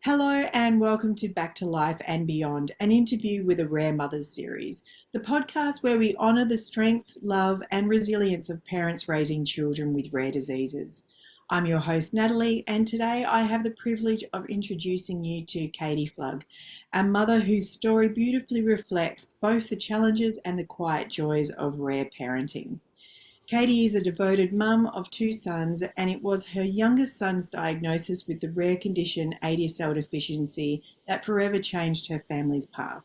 Hello and welcome to Back to Life and Beyond, an interview with a Rare Mothers series, the podcast where we honour the strength, love, and resilience of parents raising children with rare diseases. I'm your host, Natalie, and today I have the privilege of introducing you to Kaydi Flug, a mother whose story beautifully reflects both the challenges and the quiet joys of rare parenting. Kaydi is a devoted mum of two sons, and it was her youngest son's diagnosis with the rare condition ADSL deficiency that forever changed her family's path.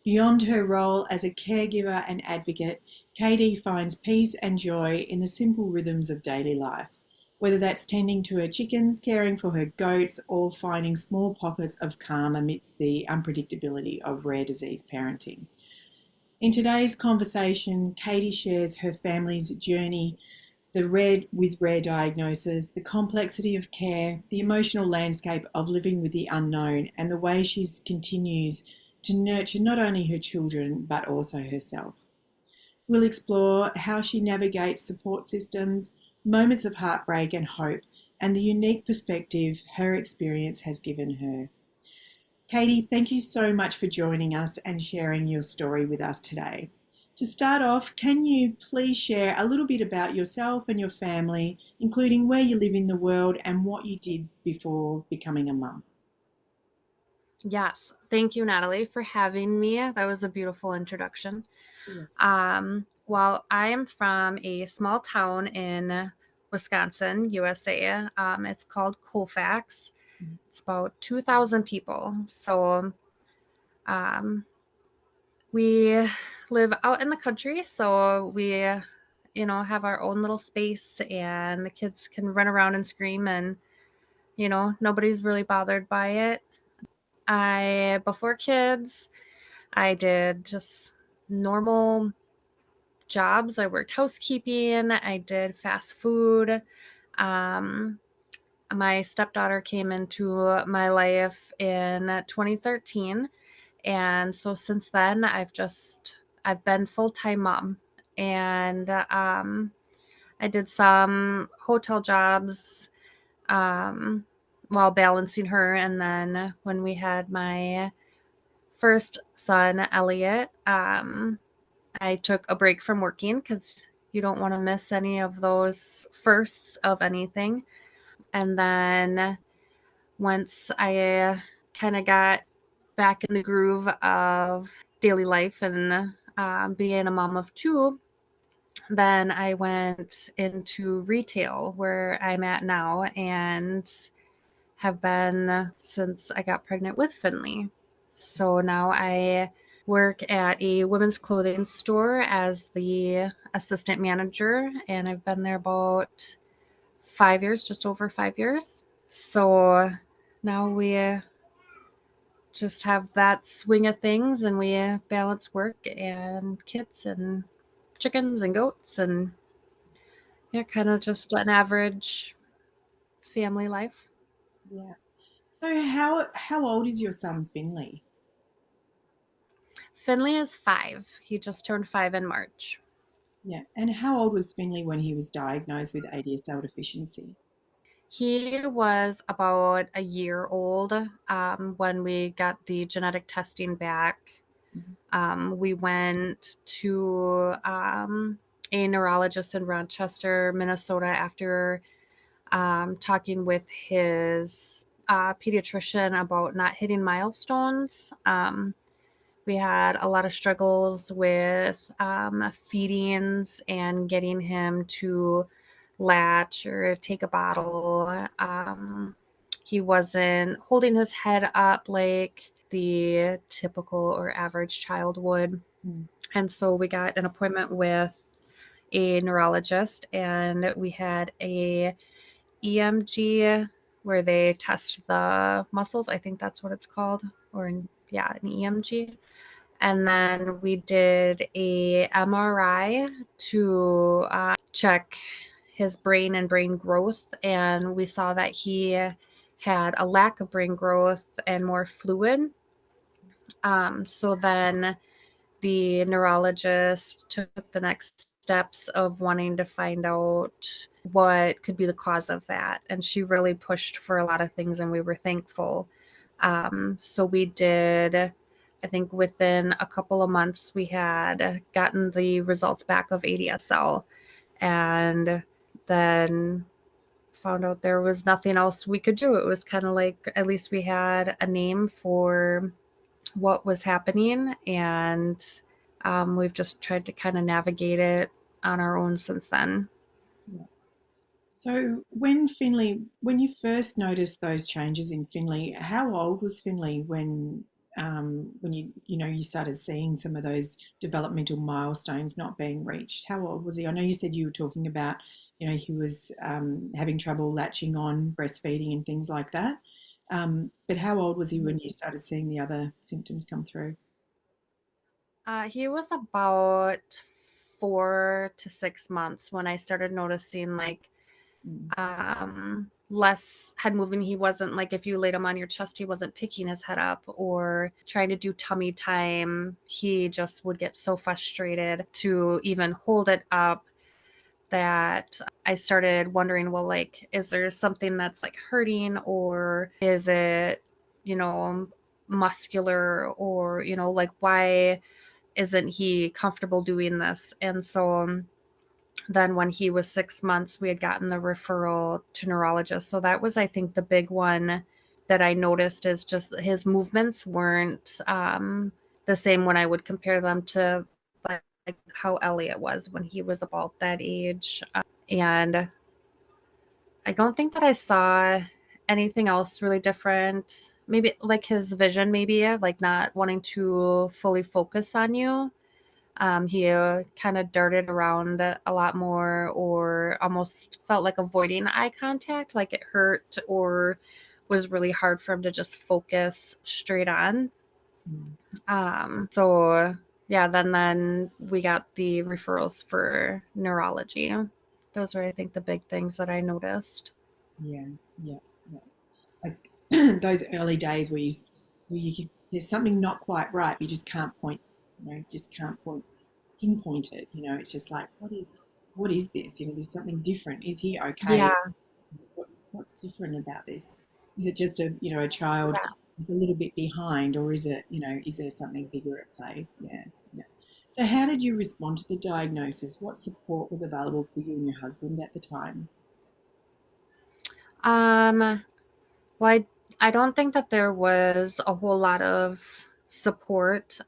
Beyond her role as a caregiver and advocate, Kaydi finds peace and joy in the simple rhythms of daily life, whether that's tending to her chickens, caring for her goats, or finding small pockets of calm amidst the unpredictability of rare disease parenting. In today's conversation, Kaydi shares her family's journey, with rare diagnosis, the complexity of care, the emotional landscape of living with the unknown, and the way she continues to nurture not only her children but also herself. We'll explore how she navigates support systems, moments of heartbreak and hope, and the unique perspective her experience has given her. Kaydi, thank you so much for joining us and sharing your story with us today. To start off, can you please share a little bit about yourself and your family, including where you live in the world and what you did before becoming a mum? Yes. Thank you, Natalie, for having me. That was a beautiful introduction. Yeah. Well, I am from a small town in Wisconsin, USA. It's called Colfax. It's about 2,000 people. So um, we live out in the country. So we, have our own little space and the kids can run around and scream and, nobody's really bothered by it. Before kids, I did just normal jobs. I worked housekeeping. I did fast food. Um, my stepdaughter came into my life in 2013. And so since then, I've been full-time mom. And I did some hotel jobs um, while balancing her. And then when we had my first son, Elliot, I took a break from working because you don't want to miss any of those firsts of anything. And then once I kind of got back in the groove of daily life and being a mom of two, then I went into retail where I'm at now and have been since I got pregnant with Finley. So now I work at a women's clothing store as the assistant manager, and I've been there about 5 years, just over 5 years. So now we just have that swing of things and we balance work and kids and chickens and goats and yeah, kind of just an average family life. Yeah. So how old is your son Finley? Finley is 5. He just turned 5 in March. Yeah. And how old was Finley when he was diagnosed with ADSL deficiency? He was about a year old when we got the genetic testing back. Mhm. We went to a neurologist in Rochester, Minnesota, after talking with his pediatrician about not hitting milestones. We had a lot of struggles with feedings and getting him to latch or take a bottle. He wasn't holding his head up like the typical or average child would. Mm. And so we got an appointment with a neurologist and we had a EMG where they test the muscles. I think that's what it's called. Yeah, an EMG. And then we did a MRI to check his brain and brain growth. And we saw that he had a lack of brain growth and more fluid. So then the neurologist took the next steps of wanting to find out what could be the cause of that. And she really pushed for a lot of things, and we were thankful. So we did, I think within a couple of months, we had gotten the results back of ADSL, and then found out there was nothing else we could do. It was kind of like at least we had a name for what was happening, and we've just tried to kind of navigate it on our own since then. Yeah. So when you first noticed those changes in Finley, how old was Finley when you started seeing some of those developmental milestones not being reached? How old was he? I know you said you were talking about, he was having trouble latching on, breastfeeding, and things like that. But how old was he when you started seeing the other symptoms come through? He was about 4 to 6 months when I started noticing like Mm, less head moving. He wasn't like if you laid him on your chest, he wasn't picking his head up or trying to do tummy time. He just would get so frustrated to even hold it up that I started wondering, well, like, is there something that's like hurting, or is it, you know, muscular, or, like, why isn't he comfortable doing this? And so then when he was 6 months, we had gotten the referral to neurologist. So that was, I think, the big one that I noticed is just his movements weren't the same when I would compare them to like how Elliot was when he was about that age. And I don't think that I saw anything else really different. Maybe like his vision, maybe like not wanting to fully focus on you. He kind of darted around a lot more, or almost felt like avoiding eye contact, like it hurt or was really hard for him to just focus straight on. mm, So yeah, then we got the referrals for neurology. Those are, I think, the big things that I noticed. yeah, yeah, yeah. As those early days where there's something not quite right, you just can't point, just can't pinpoint it. It's just like, what is this? There's something different. Is he okay? Yeah, What's different about this? Is it just a child yeah. that's a little bit behind, or is there something bigger at play? Yeah, yeah. So how did you respond to the diagnosis? What support was available for you and your husband at the time? Um, well, I don't think that there was a whole lot of support.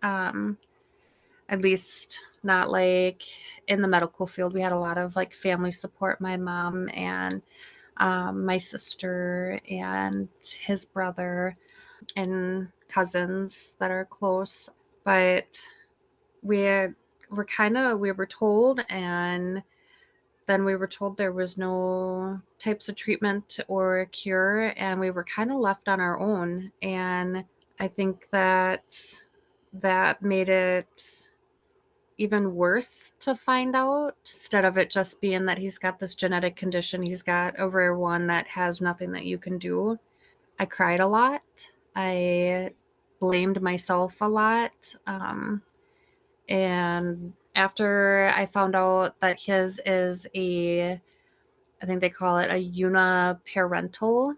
At least not like in the medical field. We had a lot of like family support, my mom and my sister and his brother and cousins that are close. But we we were told, and then we were told there was no types of treatment or cure, and we were kind of left on our own. And I think that made it even worse to find out, instead of it just being that he's got this genetic condition, he's got a rare one that has nothing that you can do. I cried a lot. I blamed myself a lot. And after I found out that his is I think they call it a uniparental.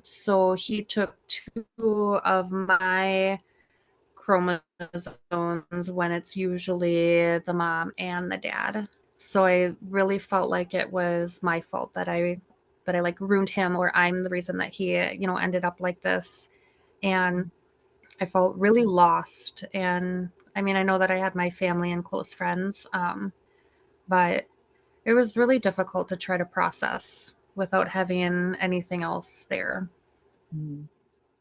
So he took two of my chromosomes when it's usually the mom and the dad. So I really felt like it was my fault that I like ruined him, or I'm the reason that he, ended up like this. And I felt really lost. And I mean, I know that I had my family and close friends, but it was really difficult to try to process without having anything else there. Mm.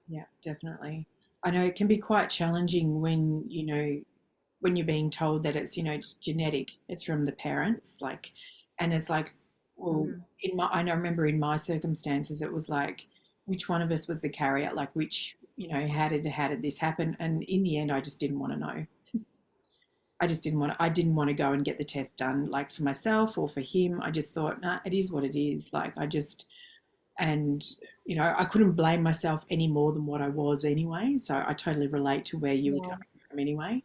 Yeah, definitely. I know it can be quite challenging when you're being told that it's, just genetic, it's from the parents, like, and it's like, well, Mhm. I know, I remember in my circumstances, it was like, which one of us was the carrier? Like, how did this happen? And in the end, I just didn't want to know. I didn't want to go and get the test done, like for myself or for him. I just thought, nah, it is what it is. Like, and I couldn't blame myself any more than what I was anyway. So I totally relate to where you were Yeah. coming from anyway.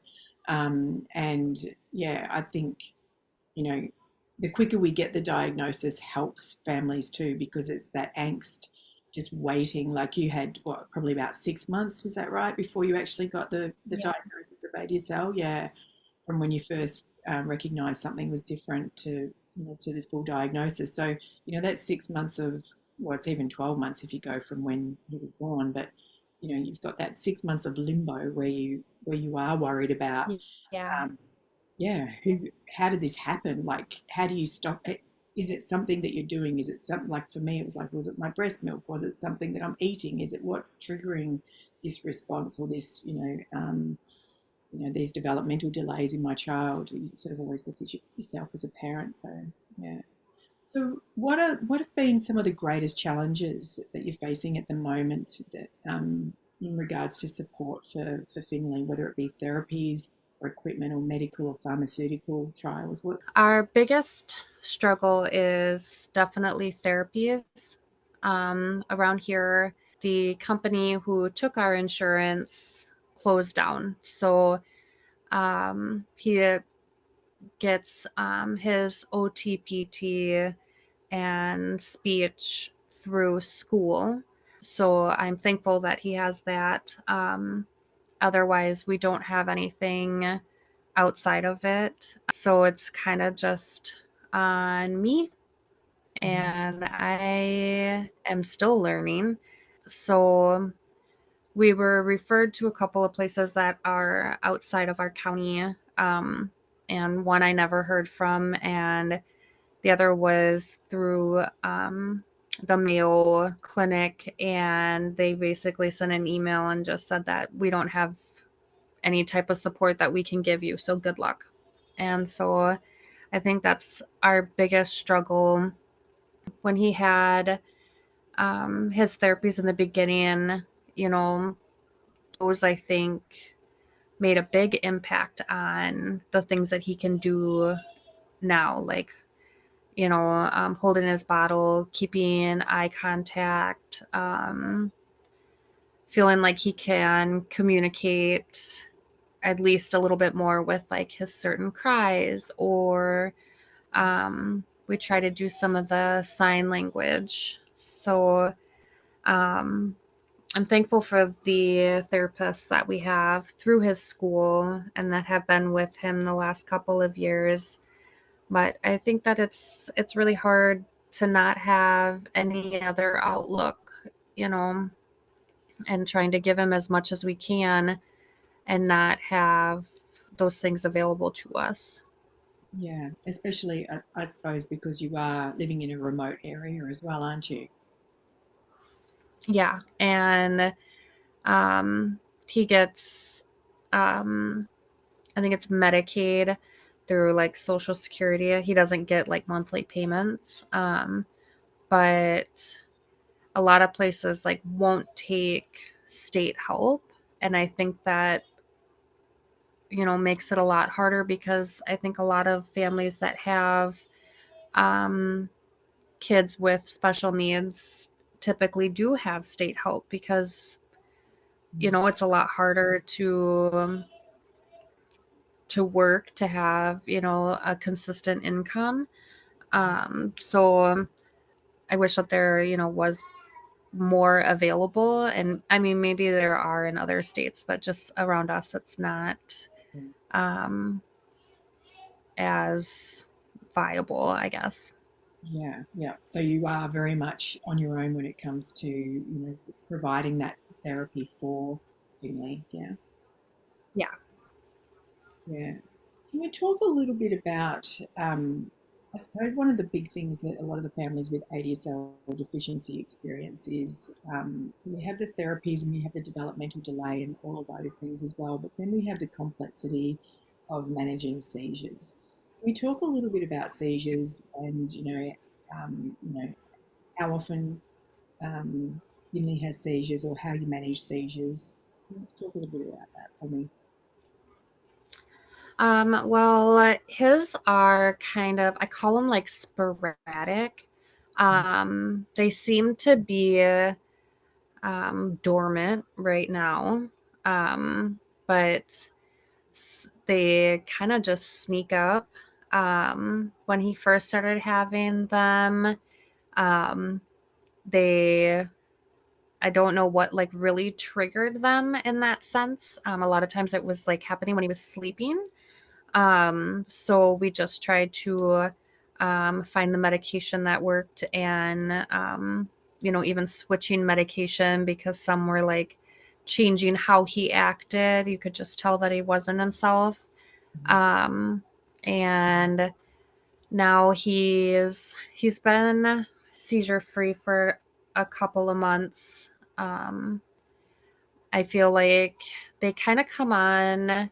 And yeah, I think you know the quicker we get the diagnosis helps families too, because it's that angst just waiting, like you had what, probably about 6 months, was that right, before you actually got the Yeah. diagnosis of ADSL? Yeah, from when you first recognized something was different to, to the full diagnosis. So, that's 6 months of, well, it's even 12 months if you go from when he was born, but you've got that 6 months of limbo where you are worried about, Yeah. um, yeah, how did this happen? Like, how do you stop it? Is it something that you're doing? Is it something, like for me, it was like, was it my breast milk? Was it something that I'm eating? Is it what's triggering this response, or this, these developmental delays in my child? You sort of always look at yourself as a parent. So, yeah. So, what have been some of the greatest challenges that you're facing at the moment, that in regards to support for Finley, whether it be therapies or equipment or medical or pharmaceutical trials? What? Our biggest struggle is definitely therapies. Around here, the company who took our insurance closed down. So he gets his OTPT and speech through school. So I'm thankful that he has that. Otherwise, we don't have anything outside of it. So it's kind of just on me, and I am still learning. So we were referred to a couple of places that are outside of our county, and one I never heard from, and the other was through the Mayo Clinic, and they basically sent an email and just said that we don't have any type of support that we can give you, so good luck. And so I think that's our biggest struggle. When he had his therapies in the beginning, you know, those I think made a big impact on the things that he can do now, like, holding his bottle, keeping eye contact, feeling like he can communicate at least a little bit more with like his certain cries, or we try to do some of the sign language. So I'm thankful for the therapists that we have through his school and that have been with him the last couple of years. But I think that it's really hard to not have any other outlook, you know, and trying to give him as much as we can and not have those things available to us. Yeah, especially I suppose because you are living in a remote area as well, aren't you? Yeah, and he gets I think it's Medicaid through like Social Security. He doesn't get like monthly payments. But a lot of places like won't take state help, and I think that makes it a lot harder, because I think a lot of families that have um kids with special needs typically do have state help, because it's a lot harder to work, to have a consistent income. So I wish that there was more available, and I mean, maybe there are in other states, but just around us it's not um as viable, I guess. Yeah, yeah. So you are very much on your own when it comes to, providing that therapy for Finley. Yeah, Yeah. yeah. Can we talk a little bit about, I suppose one of the big things that a lot of the families with ADSL deficiency experience is, so we have the therapies and we have the developmental delay and all of those things as well, but then we have the complexity of managing seizures. Can we talk a little bit about seizures and, how often Finley has seizures, or how you manage seizures? Can you talk a little bit about that for me? Well, his are kind of, I call them like sporadic. They seem to be dormant right now. But they kind of just sneak up. When he first started having them, um, they I don't know what like really triggered them in that sense. A lot of times it was like happening when he was sleeping. So we just tried to find the medication that worked, and even switching medication because some were like changing how he acted. You could just tell that he wasn't himself. Um, and now he's been seizure free for a couple of months. Um, I feel like they kind of come on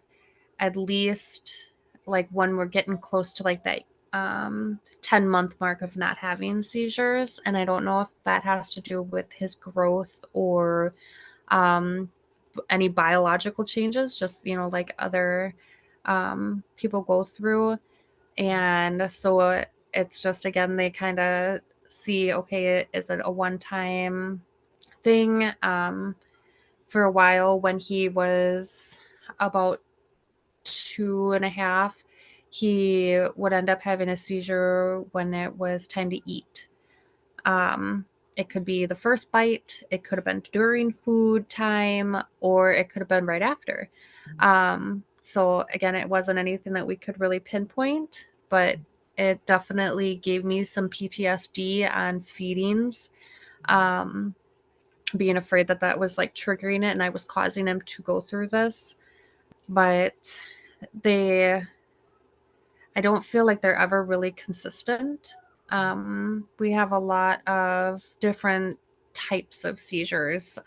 at least like when we're getting close to like that 10-month mark of not having seizures. And I don't know if that has to do with his growth or um, any biological changes, just, like other people go through. And so it's just, again, they kind of see, okay, is it a one time thing? For a while, when he was about 2.5, he would end up having a seizure when it was time to eat. Um, it could be the first bite, it could have been during food time, or it could have been right after. So again, it wasn't anything that we could really pinpoint, but it definitely gave me some PTSD on feedings. Being afraid that that was like triggering it and I was causing him to go through this. But they I don't feel like they're ever really consistent. We have a lot of different types of seizures,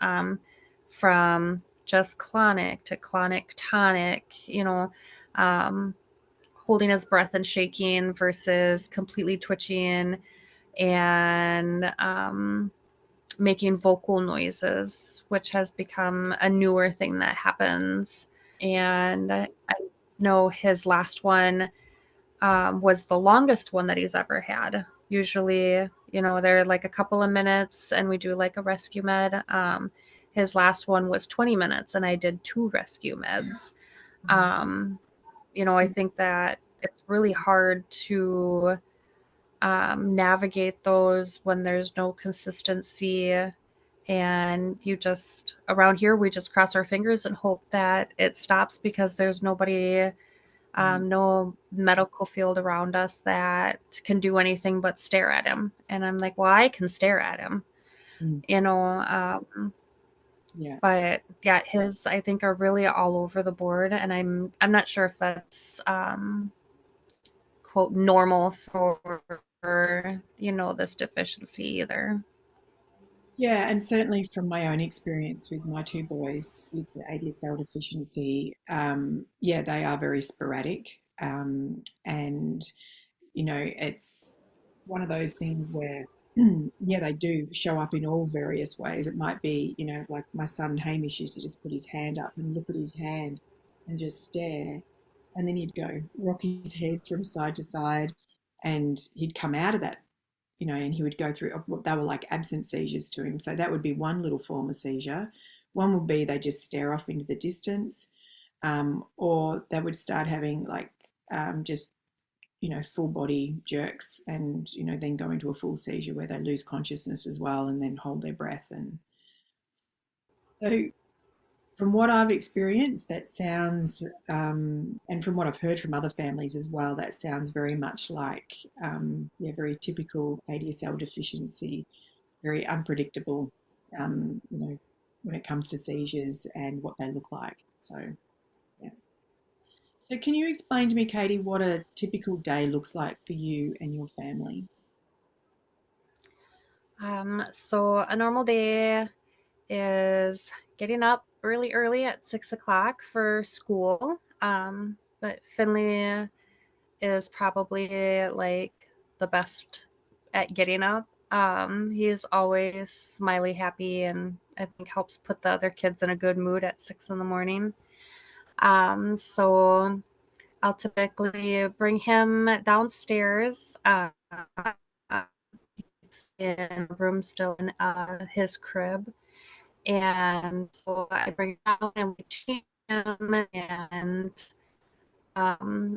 from just clonic to clonic tonic, holding his breath and shaking versus completely twitching, and making vocal noises, which has become a newer thing that happens. And I know his last one was the longest one that he's ever had. Usually, they're like a couple of minutes and we do like a rescue med. His last one was 20 minutes and I did 2 rescue meds. Um, I think that it's really hard to navigate those when there's no consistency. And around here, we just cross our fingers and hope that it stops, because there's nobody, no medical field around us that can do anything but stare at him. And I'm like, well, I can stare at him, Mm. you know. Yeah. But yeah, his, I think, are really all over the board, and I'm not sure if that's quote normal for this deficiency either. Yeah, and certainly from my own experience with my two boys with the ADSL deficiency, yeah, they are very sporadic. And, it's one of those things where, yeah, they do show up in all various ways. It might be, like my son Hamish used to just put his hand up and look at his hand and just stare. And then he'd go rock his head from side to side, and he'd come out of that, and he would go through, they were like absent seizures to him. So that would be one little form of seizure. One would be they just stare off into the distance, or they would start having like just, full body jerks, and, then go into a full seizure where they lose consciousness as well and then hold their breath. And so, from what I've experienced, that sounds, and from what I've heard from other families as well, that sounds very much like, yeah, very typical ADSL deficiency, very unpredictable, when it comes to seizures and what they look like. So, yeah. So, can you explain to me, Katie, what a typical day looks like for you and your family? So a normal day is getting up really early at 6 o'clock for school. But Finley is probably like the best at getting up. He's always smiley, happy, and I think helps put the other kids in a good mood at 6 in the morning. So I'll typically bring him downstairs. In a room still in his crib. And so I bring it down and we change him, and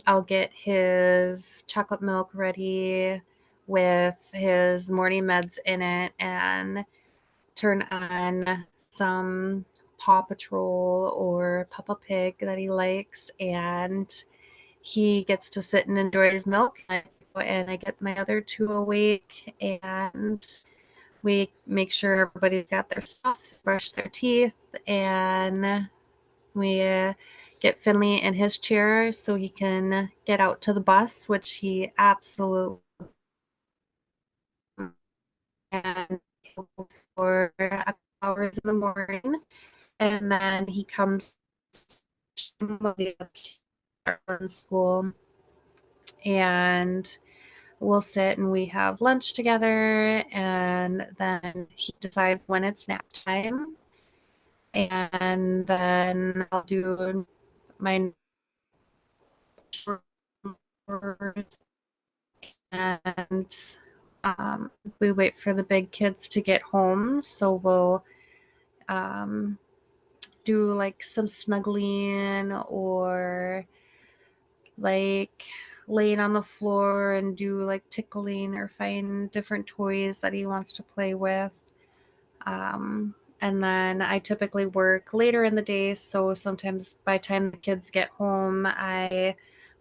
I'll get his chocolate milk ready with his morning meds in it. And turn on some Paw Patrol or Peppa Pig that he likes, and he gets to sit and enjoy his milk. And I get my other two awake, and we make sure everybody's got their stuff, brush their teeth, and we get Finley in his chair so he can get out to the bus, which he absolutely and for hours in the morning, and then he comes in school, and we'll sit and we have lunch together, and then he decides when it's nap time, and then I'll do my chores, and we wait for the big kids to get home, so we'll um, do like some snuggling or like laying on the floor and do like tickling or find different toys that he wants to play with. And then I typically work later in the day, so sometimes by the time the kids get home, I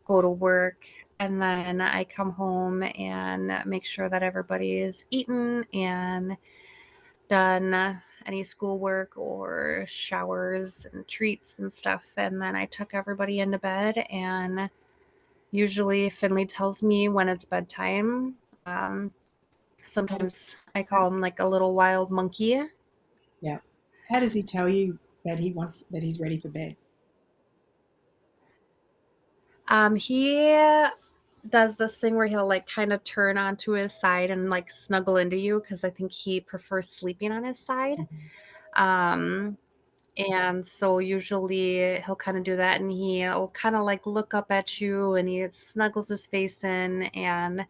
go to work, and then I come home and make sure that everybody is eaten and done any schoolwork or showers and treats and stuff. And then I tuck everybody into bed, and usually Finley tells me when it's bedtime. Sometimes I call him like a little wild monkey. Yeah. How does he tell you that he's ready for bed? He does this thing where he'll like kind of turn onto his side and like snuggle into you, because I think he prefers sleeping on his side. Mhm. Um, and so usually he'll kind of do that, and he'll kind of like look up at you, and he snuggles his face in, and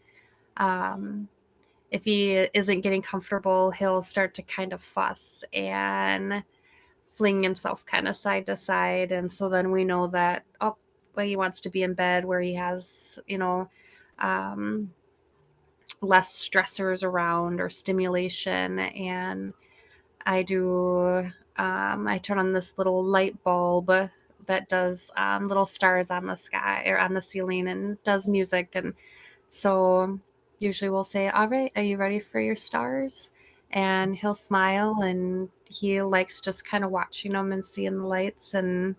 um, if he isn't getting comfortable, he'll start to kind of fuss and fling himself kind of side to side. And so then we know that, oh, well, he wants to be in bed where he has, um, less stressors around or stimulation. And I turn on this little light bulb that does little stars on the sky or on the ceiling and does music. And so usually we'll say, all right, are you ready for your stars? And he'll smile, and he likes just kind of watching them and seeing the lights. And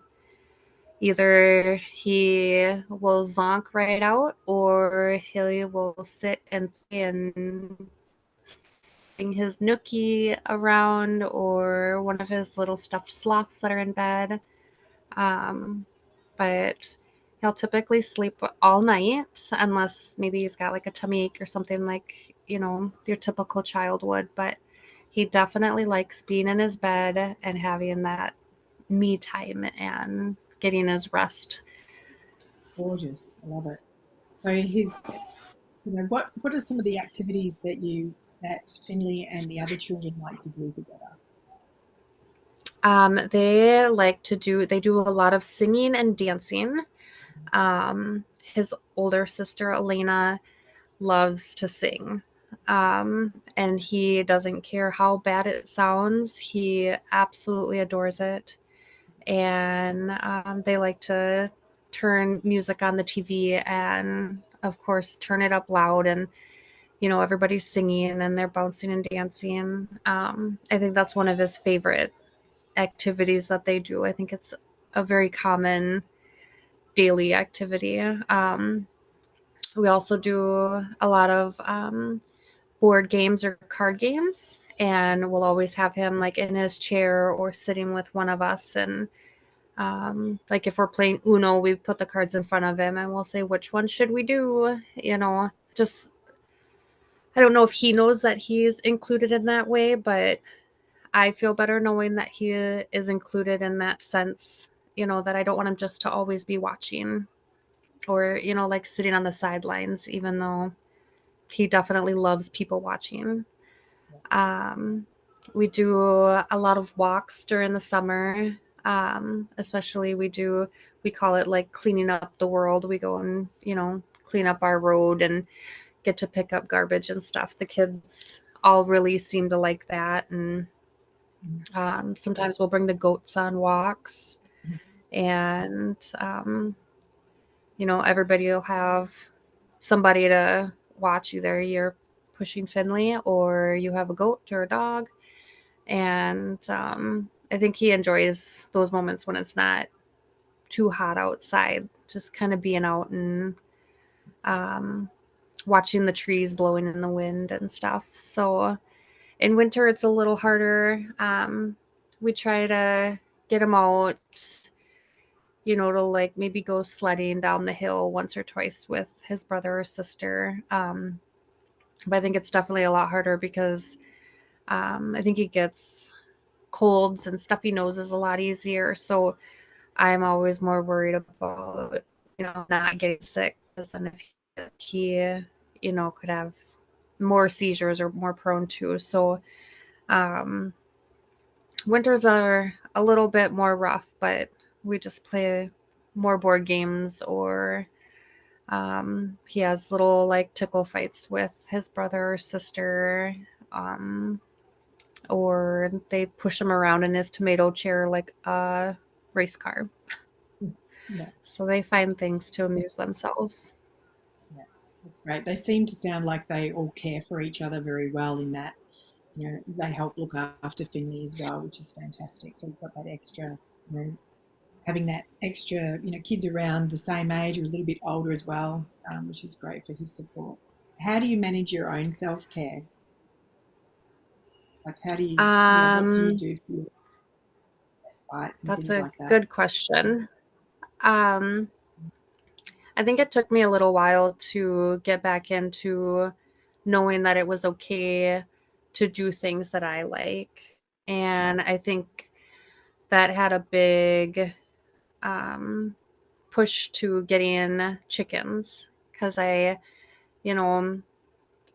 either he will zonk right out, or he will sit and play and bring his nookie around, or one of his little stuffed sloths that are in bed. Um, but he'll typically sleep all night, unless maybe he's got like a tummy ache or something, like, your typical child would. But he definitely likes being in his bed and having that me time and getting his rest. It's gorgeous. I love it. So what are some of the activities that Finley and the other children like to do together? They do a lot of singing and dancing. His older sister, Elena, loves to sing. And he doesn't care how bad it sounds. He absolutely adores it. And they like to turn music on the TV and, of course, turn it up loud. And, everybody's singing and they're bouncing and dancing. I think that's one of his favorite activities that they do. I think it's a very common daily activity. We also do a lot of board games or card games, and we'll always have him like in his chair or sitting with one of us. And like if we're playing Uno, we put the cards in front of him and we'll say, which one should we do? Just I don't know if he knows that he's included in that way, but I feel better knowing that he is included in that sense, that I don't want him just to always be watching or, like sitting on the sidelines, even though he definitely loves people watching. Um, we do a lot of walks during the summer. Especially we call it like cleaning up the world. We go and, clean up our road and get to pick up garbage and stuff. The kids all really seem to like that. And Sometimes we'll bring the goats on walks, Mhm. and everybody will have somebody to watch. Either you're pushing Finley or you have a goat or a dog. And I think he enjoys those moments when it's not too hot outside, just kind of being out and um, watching the trees blowing in the wind and stuff. So in winter, it's a little harder. We try to get him out, to like maybe go sledding down the hill once or twice with his brother or sister. But I think it's definitely a lot harder because I think he gets colds and stuffy noses a lot easier. So I'm always more worried about, not getting sick, because then if he, could have more seizures or more prone to. So um, winters are a little bit more rough, but we just play more board games, or he has little like tickle fights with his brother or sister, um, or they push him around in his tomato chair like a race car. Yeah, So they find things to amuse themselves. yeah, that's great. They seem to sound like they all care for each other very well in that, they help look after Finley as well, which is fantastic. So you've got that extra, having that extra, kids around the same age or a little bit older as well, which is great for his support. How do you manage your own self-care? Like, yeah, what do you Um, do for your respite and that's things a like that? good question. Um, I think it took me a little while to get back into knowing that it was okay to do things that I like. And I think that had a big um, push to getting chickens, because you know,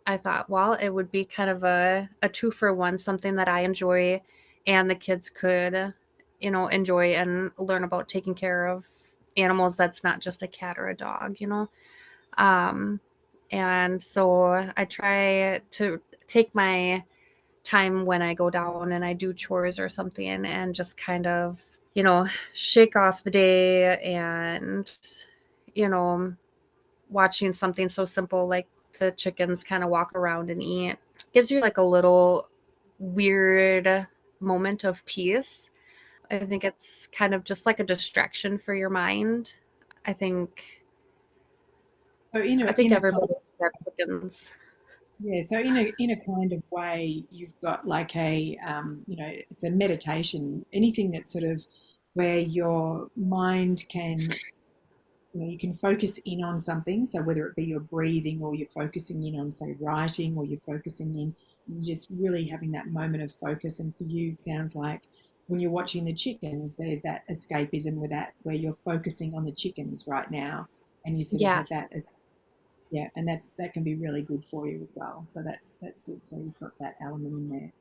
I thought, well, it would be kind of a two for one, something that I enjoy and the kids could, enjoy and learn about taking care of animals that's not just a cat or a dog. Um, and so I try to take my time when I go down and I do chores or something, and just kind of, shake off the day, and, you know, watching something so simple like the chickens kind of walk around and eat gives you like a little weird moment of peace. I think it's kind of just like a distraction for your mind. I think So I think everybody loves chickens. yeah, so in a kind of way, you've got like it's a meditation, anything that's sort of where your mind can, you can focus in on something. So whether it be your breathing, or you're focusing in on, say, writing, or you're focusing in, you're just really having that moment of focus. And for you, it sounds like when you're watching the chickens, there's that escapism with that, where you're focusing on the chickens right now, and you sort of have Yes. that as, yeah, and that can be really good for you as well. So that's good. So you've got that element in there.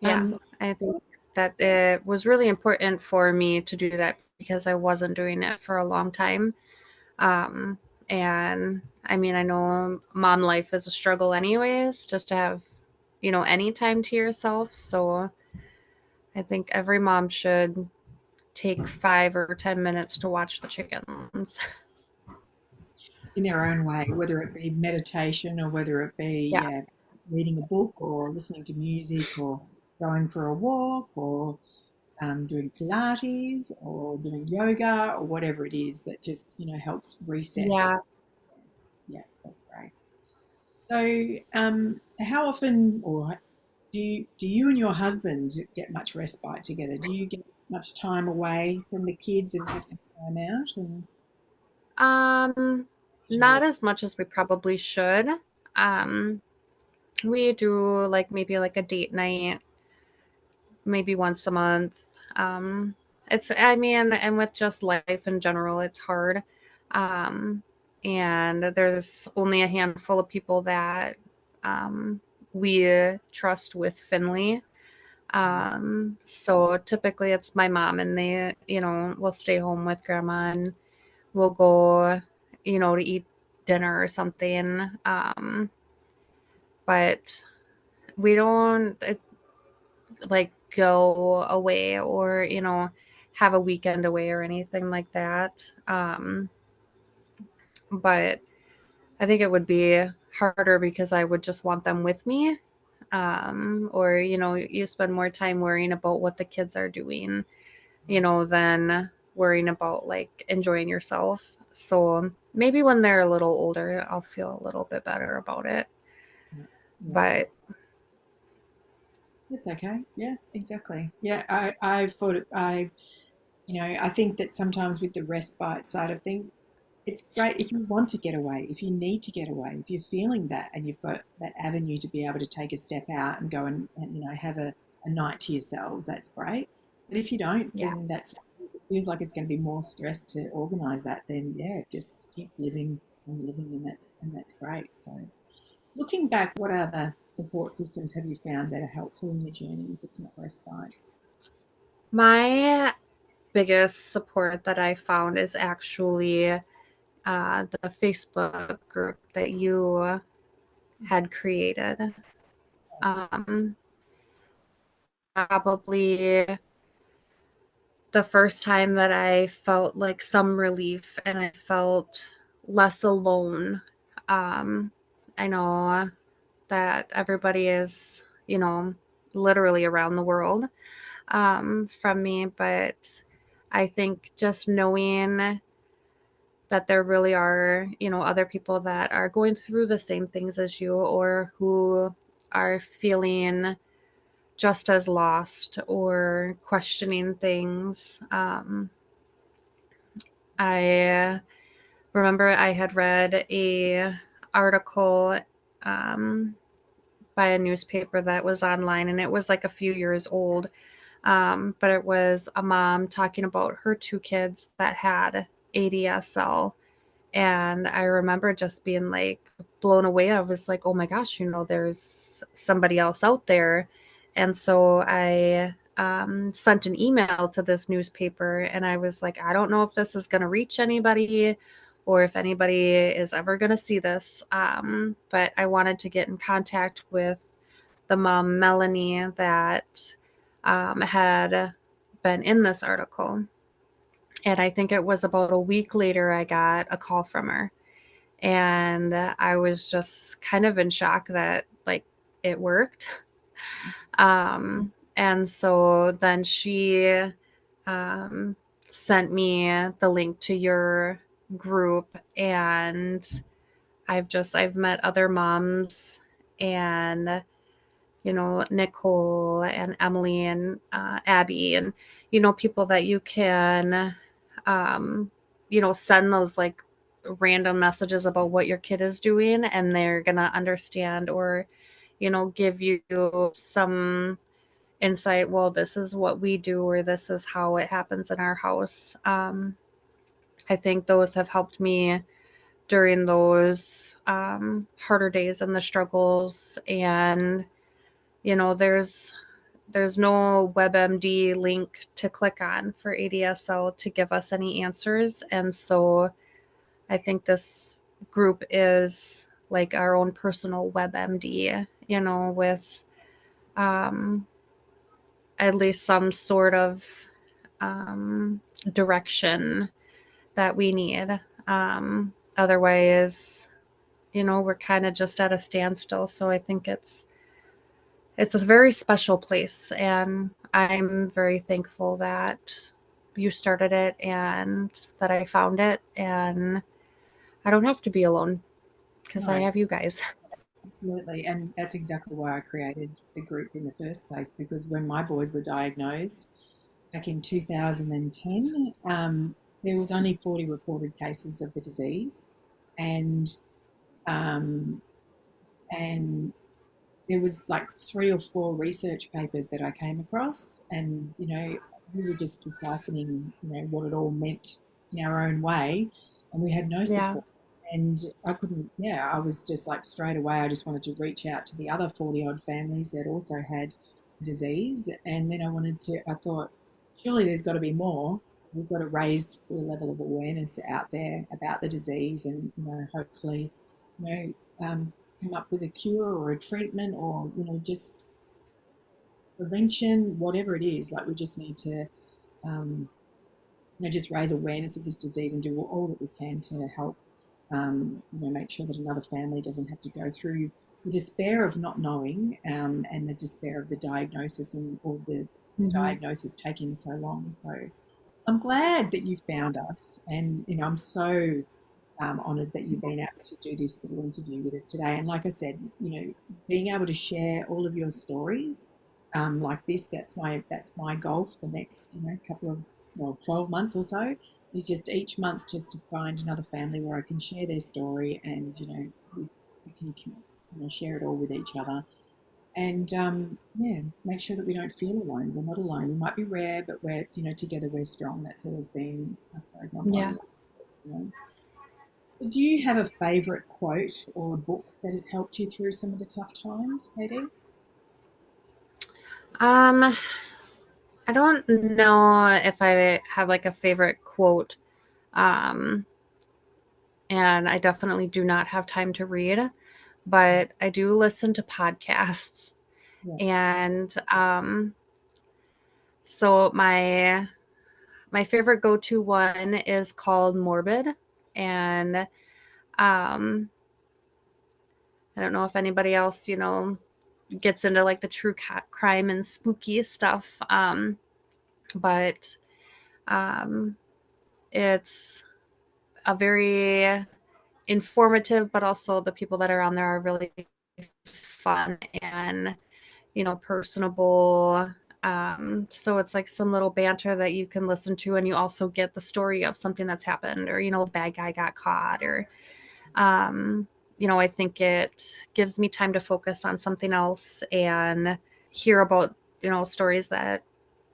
Yeah. Um, I think that it was really important for me to do that because I wasn't doing it for a long time. Um, and I mean, I know mom life is a struggle anyways, just to have, any time to yourself. So I think every mom should take 5 or 10 minutes to watch the chickens. in their own way, whether it be meditation, or whether it be, Yeah. yeah, reading a book, or listening to music, or going for a walk, or doing Pilates, or doing yoga, or whatever it is that just, helps reset. Yeah. Yeah, that's great. So, how often, or do you and your husband get much respite together? Do you get much time away from the kids and have some time out? And Um, sure. Not as much as we probably should. Um, we do like maybe like a date night, maybe once a month. I mean, and with just life in general, it's hard. Um, and there's only a handful of people that um, we trust with Finley. So typically it's my mom, and they, will stay home with grandma, and we'll go, to eat dinner or something. But we don't, like go away or, have a weekend away or anything like that. But I think it would be harder because I would just want them with me. Or, you spend more time worrying about what the kids are doing, than worrying about like enjoying yourself. So maybe when they're a little older, I'll feel a little bit better about it. Yeah. But It's okay. Yeah, exactly. Yeah, I thought I think that sometimes with the respite side of things, it's great if you want to get away, if you need to get away, if you're feeling that and you've got that avenue to be able to take a step out and go and have a night to yourselves, that's great. But if you don't, yeah, then if it feels like it's going to be more stress to organise that, then yeah, just keep living and living and that's great. So looking back, what other support systems have you found that are helpful in your journey if it's not respite? my biggest support that I found is actually the Facebook group that you had created. Um, Probably the first time that I felt like some relief and I felt less alone. Um, I know that everybody is, literally around the world from me, but I think just knowing that there really are, other people that are going through the same things as you or who are feeling just as lost or questioning things. I remember I had read a article um, by a newspaper that was online, and it was like a few years old. But it was a mom talking about her two kids that had ADSL. And I remember just being like blown away. I was like, oh my gosh, there's somebody else out there. And so I sent an email to this newspaper and I was like, I don't know if this is going to reach anybody or if anybody is ever going to see this. But I wanted to get in contact with the mom, Melanie, that had been in this article. And I think it was about a week later, I got a call from her. And I was just kind of in shock that, like, it worked. And so then she um, sent me the link to your group. And I've met other moms and Nicole and Emily and Abby and, people that you can, um, send those like random messages about what your kid is doing and they're going to understand or, give you some insight. Well, this is what we do or this is how it happens in our house. I think those have helped me during those harder days and the struggles and there's no WebMD link to click on for ADSL to give us any answers. And so I think this group is like our own personal WebMD, with um, at least some sort of um, direction that we need. Otherwise, we're kind of just at a standstill. So I think it's a very special place and I'm very thankful that you started it and that I found it and I don't have to be alone because I No, have you guys. absolutely. And that's exactly why I created the group in the first place, because when my boys were diagnosed back in 2010, there was only 40 reported cases of the disease. And um, and there was like 3 or 4 research papers that I came across, and we were just deciphering, what it all meant in our own way, and we had no Yeah. support. And I couldn't, yeah, I was just like straight away, I just wanted to reach out to the other 40 odd families that also had the disease. And then I thought, surely there's got to be more. We've got to raise the level of awareness out there about the disease and, hopefully, you know, come up with a cure or a treatment or, just prevention, whatever it is. Like we just need to, just raise awareness of this disease and do all that we can to help, make sure that another family doesn't have to go through the despair of not knowing, and the despair of the diagnosis and or the Mm-hmm. diagnosis taking so long. So I'm glad that you found us, and I'm so honoured that you've been able to do this little interview with us today. And like I said, being able to share all of your stories like this, that's my goal for the next couple of 12 months or so. Is just each month just to find another family where I can share their story, and we can share it all with each other, and yeah, make sure that we don't feel alone. We're not alone. We might be rare, but we're together we're strong. That's always been, I suppose, my Yeah. motto. Do you have a favourite quote or a book that has helped you through some of the tough times, Kaydi? Um, I don't know if I have like a favorite quote. Um, and I definitely do not have time to read, but I do listen to podcasts. Yeah, And so my favorite go-to one is called Morbid, and um, I don't know if anybody else, gets into like the true crime and spooky stuff, but um, it's a very informative, but also the people that are on there are really fun and personable. So it's like some little banter that you can listen to, and you also get the story of something that's happened, or bad guy got caught, or I think it gives me time to focus on something else and hear about stories that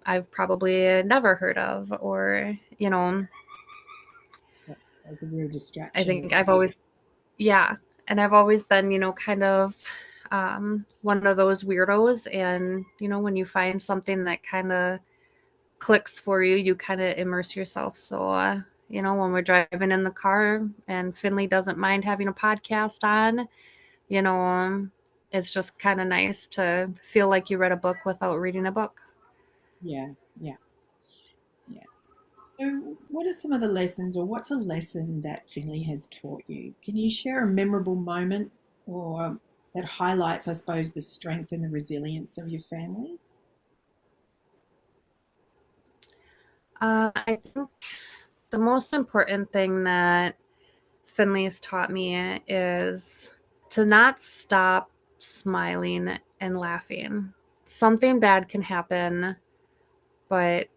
I've probably never heard of, or yeah. So it's a real I distraction, think isn't I've always yeah, and I've always been kind of one of those weirdos, and when you find something that kind of clicks for you, you kind of immerse yourself. So when we're driving in the car and Finley doesn't mind having a podcast on, you know it's just kind of nice to feel like you read a book without reading a book. it? Yeah, yeah, yeah. So, what are some of the lessons, or what's a lesson that Finley has taught you? Can you share a memorable moment, or that highlights, I suppose, the strength and the resilience of your family? I think the most important thing that Finley's taught me is to not stop smiling and laughing. Something bad can happen, but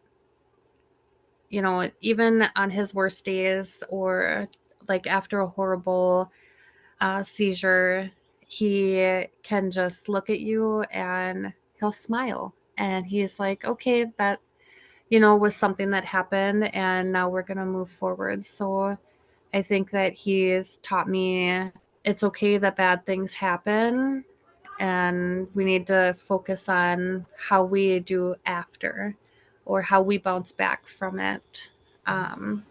even on his worst days, or like after a horrible seizure, he can just look at you and he'll smile. And he's like, okay, that, was something that happened, and now we're going to move forward. So I think that he's taught me it's okay that bad things happen, and we need to focus on how we do after, or how we bounce back from it. Um,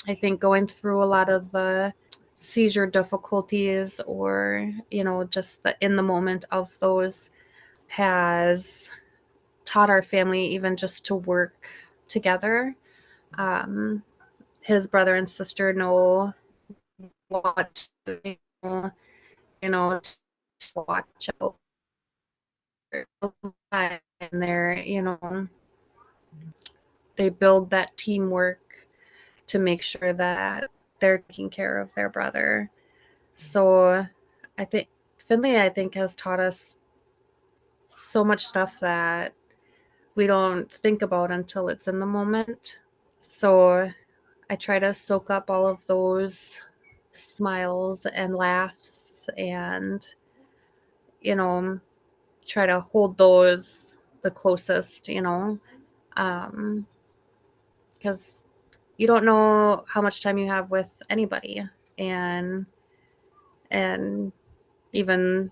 I think going through a lot of the seizure difficulties, or just the in the moment of those, has taught our family even just to work together. Um, his brother and sister know what to do, to watch out and they're they build that teamwork to make sure that they're taking care of their brother. So I think Finley, I think, has taught us so much stuff that we don't think about until it's in the moment. So I try to soak up all of those smiles and laughs, and you know try to hold those the closest, um because you don't know how much time you have with anybody, and and even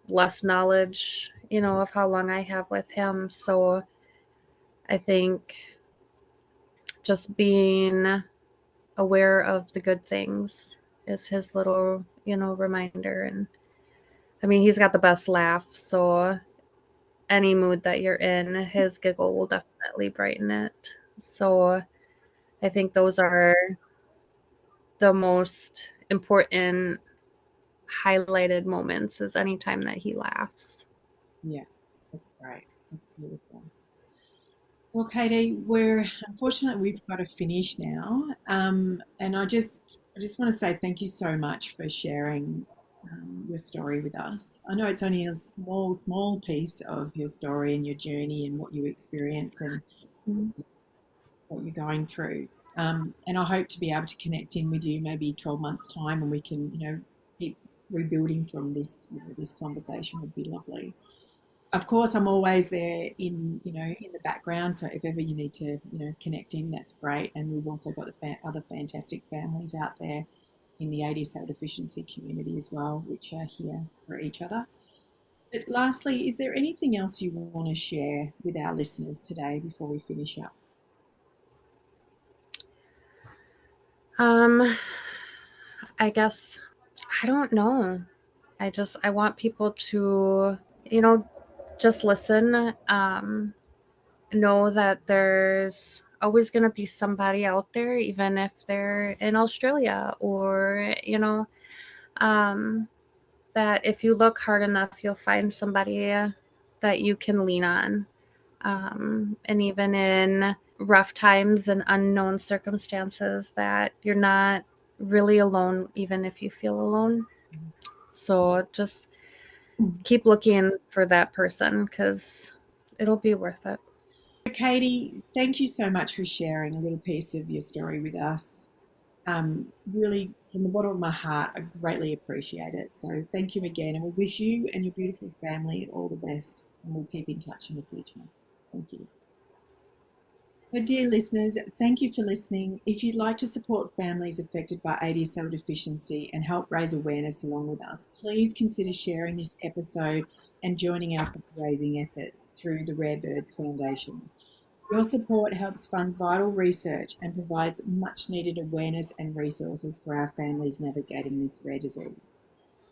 less knowledge, of how long I have with him. So I think just being aware of the good things is his little, reminder. And I mean, he's got the best laugh, so any mood that you're in, his giggle will definitely brighten it. So I think those are the most important highlighted moments is anytime that he laughs. Yeah, that's great. That's beautiful. Well, Katie, we're unfortunately we've got to finish now, and I just want to say thank you so much for sharing your story with us. I know it's only a small piece of your story and your journey and what you experience and Mm. what you're going through. And I hope to be able to connect in with you maybe 12 months time, and we can, keep rebuilding from this. This conversation would be lovely. Of course, I'm always there in the background. So if ever you need to, connect in, that's great. And we've also got the other fantastic families out there in the ADSL deficiency community as well, which are here for each other. But lastly, is there anything else you want to share with our listeners today before we finish up? Um, I guess I don't know. I want people to, you know, just listen. Know that there's always going to be somebody out there, even if they're in Australia, or um, that if you look hard enough, you'll find somebody that you can lean on. And even in rough times and unknown circumstances, that you're not really alone, even if you feel alone. So just keep looking for that person because it'll be worth it. Katie, thank you so much for sharing a little piece of your story with us. Really, from the bottom of my heart, I greatly appreciate it. So thank you again, and we wish you and your beautiful family all the best, and we'll keep in touch in the future. Thank you. So, dear listeners, thank you for listening. If you'd like to support families affected by ADSL deficiency and help raise awareness along with us, please consider sharing this episode and joining our fundraising efforts through the Rare Birds Foundation. Your support helps fund vital research and provides much needed awareness and resources for our families navigating this rare disease.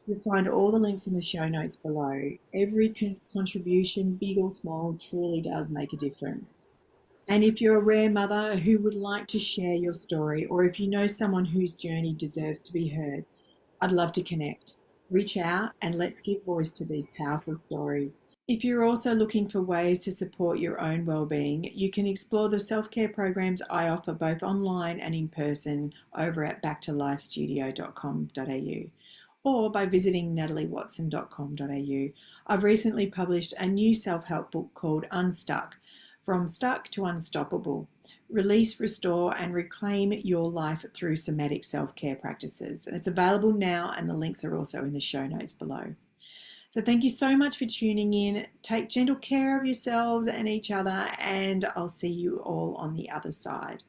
You'll find all the links in the show notes below. Every contribution, big or small, truly does make a difference. And if you're a rare mother who would like to share your story, or if you know someone whose journey deserves to be heard, I'd love to connect. Reach out and let's give voice to these powerful stories. If you're also looking for ways to support your own well-being, you can explore the self-care programs I offer both online and in person over at backtolifestudio.com.au or by visiting nataliewatson.com.au. I've recently published a new self-help book called Unstuck, From Stuck to Unstoppable. Release, restore, and reclaim your life through somatic self-care practices. And it's available now, and the links are also in the show notes below. So thank you so much for tuning in. Take gentle care of yourselves and each other, and I'll see you all on the other side.